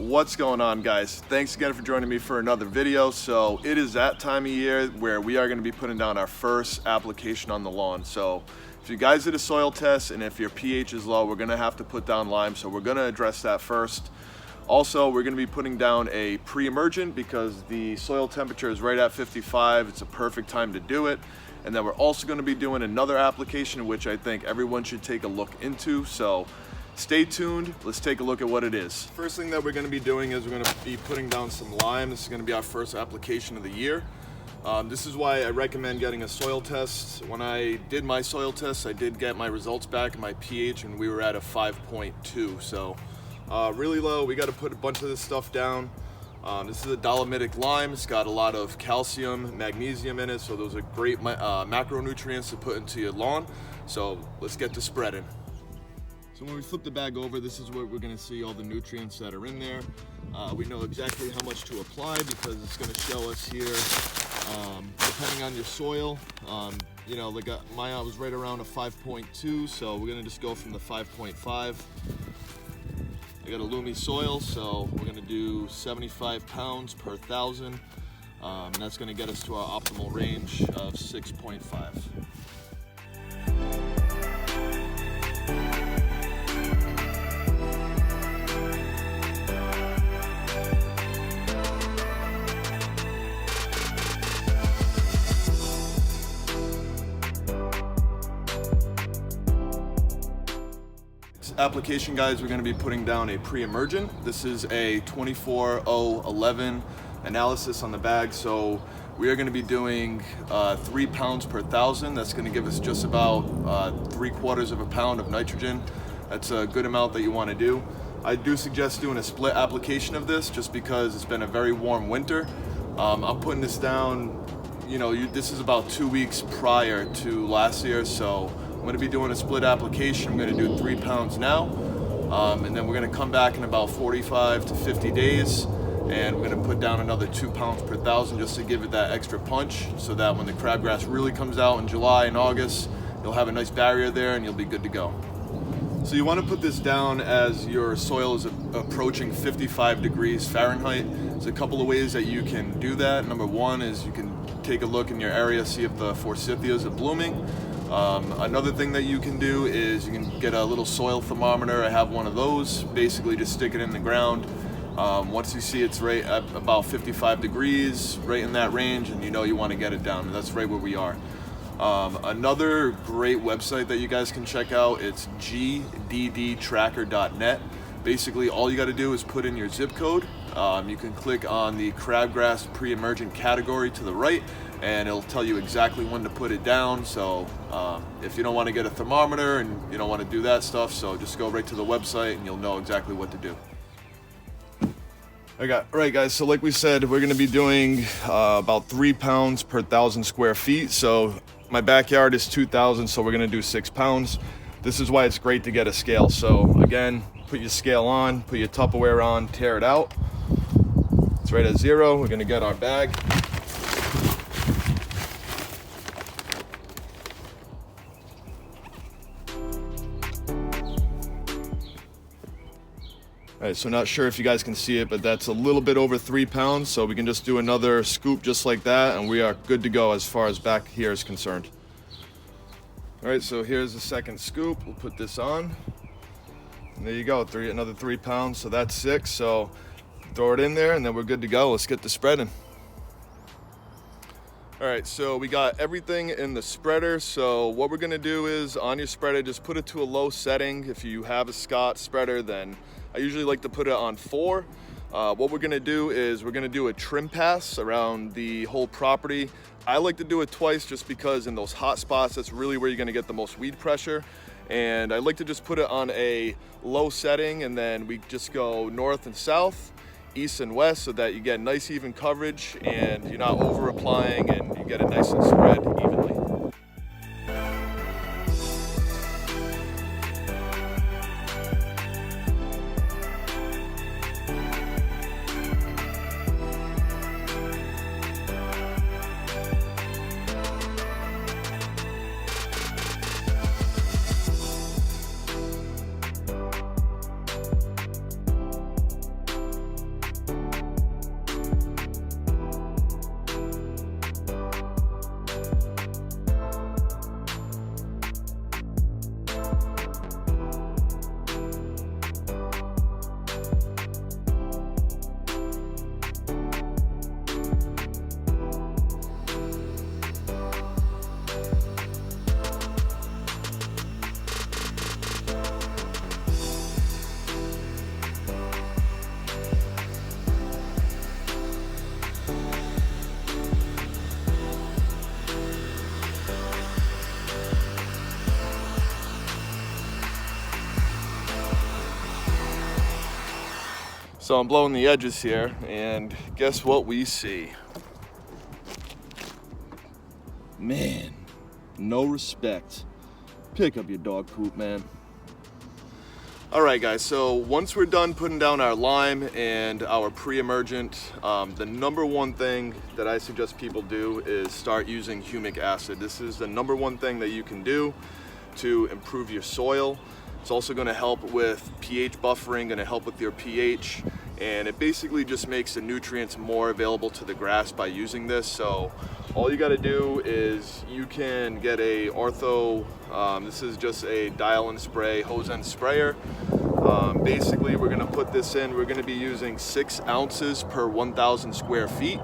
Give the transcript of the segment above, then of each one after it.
What's going on, guys? Thanks again for joining me for another video. So it is that time of year where we are going to be putting down our first application on the lawn. So if you guys did a soil test and if your pH is low, we're going to have to put down lime, so we're going to address that first. Also, we're going to be putting down a Preemergent because the soil temperature is right at 55. It's a perfect time to do it. And then we're also going to be doing another application which I think everyone should take a look into. So stay tuned. Let's take a look at what it is. First thing that we're going to be doing is we're going to be putting down some lime. This is going to be our first application of the year. This is why I recommend getting a soil test. When I did my soil test, I did get my results back and my pH, and we were at a 5.2. So really low. We got to put a bunch of this stuff down. This is a dolomitic lime. It's got a lot of calcium, magnesium in it, so those are great macronutrients to put into your lawn. So let's get to spreading. So when we flip the bag over, this is where we're going to see all the nutrients that are in there. We know exactly how much to apply because it's going to show us here, depending on your soil. You know, like mine was right around a 5.2, so we're going to just go from the 5.5. I got a loomy soil, so we're going to do 75 pounds per 1,000, and that's going to get us to our optimal range of 6.5. Application, guys, we're going to be putting down a Preemergent. This is a 24-0-11 analysis on the bag, so we are going to be doing 3 pounds per 1,000. That's going to give us just about 3/4 of a pound of nitrogen. That's a good amount that you want to do. I do suggest doing a split application of this just because it's been a very warm winter. I'm putting this down, you know, this is about 2 weeks prior to last year, so I'm going to be doing a split application. I'm going to do 3 pounds now, and then we're going to come back in about 45 to 50 days, and we're going to put down another 2 pounds per 1,000 just to give it that extra punch, so that when the crabgrass really comes out in July and August, you'll have a nice barrier there and you'll be good to go. So you want to put this down as your soil is approaching 55 degrees Fahrenheit. There's a couple of ways that you can do that. Number one is you can take a look in your area, see if the forsythias are blooming. Another thing that you can do is you can get a little soil thermometer. I have one of those. Basically just stick it in the ground. Once you see it's right at about 55 degrees, right in that range, and you know you want to get it down. And that's right where we are. Another great website that you guys can check out, it's gddtracker.net. Basically all you got to do is put in your zip code. You can click on the crabgrass Preemergent category to the right, and it'll tell you exactly when to put it down. So if you don't want to get a thermometer and you don't want to do that stuff, so just go right to the website and you'll know exactly what to do. All right, guys, so like we said, we're going to be doing about 3 pounds per 1,000 square feet. So my backyard is 2,000, so we're going to do 6 pounds. This is why it's great to get a scale. So again, put your scale on, put your Tupperware on, tear it out. It's right at 0. We're going to get our bag. All right, so not sure if you guys can see it, but that's a little bit over 3 pounds. So we can just do another scoop just like that, and we are good to go as far as back here is concerned. All right, so here's the second scoop. We'll put this on. And there you go, another 3 pounds, so that's 6. So throw it in there and then we're good to go. Let's get to spreading. All right, so we got everything in the spreader. So what we're gonna do is on your spreader, just put it to a low setting. If you have a Scott spreader, then I usually like to put it on 4. What we're gonna do is we're gonna do a trim pass around the whole property. I like to do it twice just because in those hot spots, that's really where you're gonna get the most weed pressure. And I like to just put it on a low setting, and then we just go north and south, east and west, so that you get nice even coverage and you're not over applying and you get it nice and spread evenly. So I'm blowing the edges here, and guess what we see? Man, no respect. Pick up your dog poop, man. All right, guys, so once we're done putting down our lime and our pre-emergent, the number one thing that I suggest people do is start using humic acid. This is the number one thing that you can do to improve your soil. It's also going to help with pH buffering, going to help with your pH, and it basically just makes the nutrients more available to the grass by using this. So all you got to do is you can get a Ortho, this is just a dial and spray hose end sprayer. Basically we're going to put this in, we're going to be using 6 ounces per 1,000 square feet.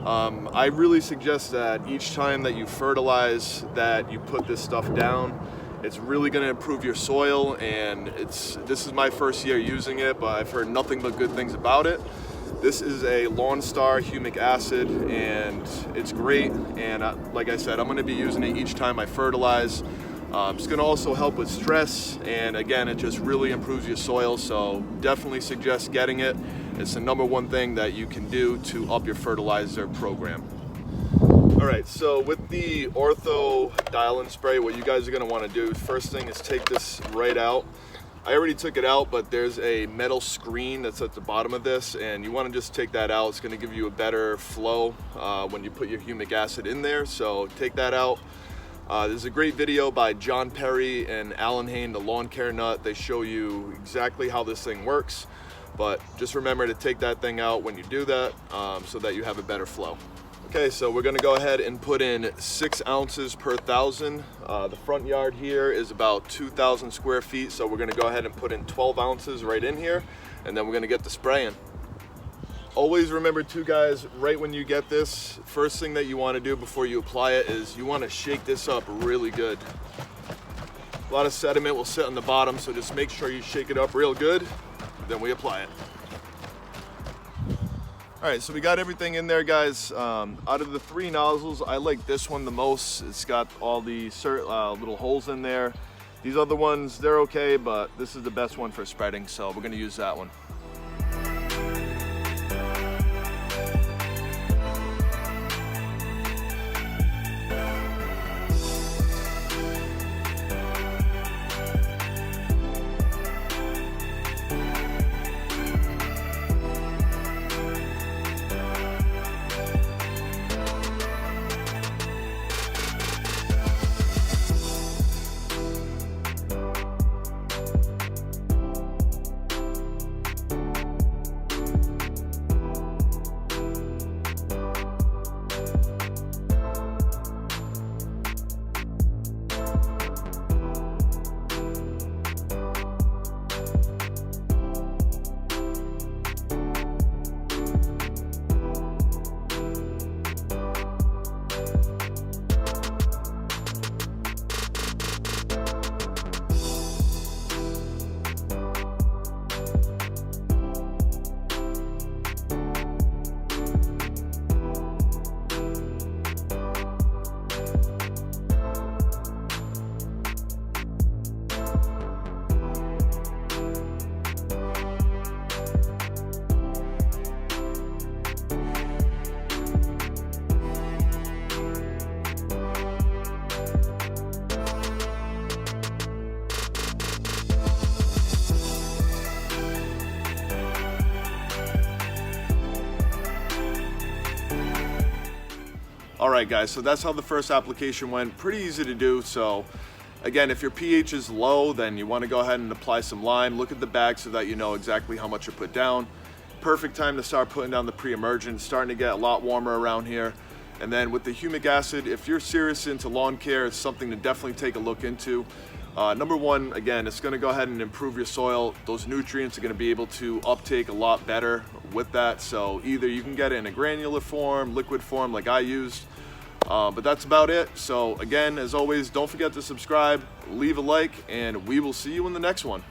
I really suggest that each time that you fertilize that you put this stuff down. It's really going to improve your soil, and this is my first year using it, but I've heard nothing but good things about it. This is a Lawn Star Humic Acid, and it's great. And like I said, I'm going to be using it each time I fertilize. It's going to also help with stress, and again, it just really improves your soil. So definitely suggest getting it. It's the number one thing that you can do to up your fertilizer program. All right, so with the Ortho dial and spray, what you guys are going to want to do, first thing is take this right out. I already took it out, but there's a metal screen that's at the bottom of this, and you want to just take that out. It's going to give you a better flow when you put your humic acid in there, so take that out. There's a great video by John Perry and Alan Hain, the lawn care nut. They show you exactly how this thing works, but just remember to take that thing out when you do that so that you have a better flow. Okay, so we're gonna go ahead and put in 6 ounces per 1,000. The front yard here is about 2,000 square feet, so we're gonna go ahead and put in 12 ounces right in here, and then we're gonna get the spraying. Always remember too, guys, right when you get this, first thing that you wanna do before you apply it is you wanna shake this up really good. A lot of sediment will sit on the bottom, so just make sure you shake it up real good, then we apply it. All right, so we got everything in there, guys. Out of the 3 nozzles, I like this one the most. It's got all the little holes in there. These other ones, they're okay, but this is the best one for spreading, so we're gonna use that one. All right, guys, so that's how the first application went. Pretty easy to do. So again, if your pH is low, then you want to go ahead and apply some lime. Look at the bag so that you know exactly how much you put down. Perfect time to start putting down the pre-emergent. Starting to get a lot warmer around here. And then with the humic acid, if you're serious into lawn care, it's something to definitely take a look into. Number one, again, it's going to go ahead and improve your soil. Those nutrients are going to be able to uptake a lot better with that. So either you can get it in a granular form, liquid form like I used, but that's about it. So again, as always, don't forget to subscribe, leave a like, and we will see you in the next one.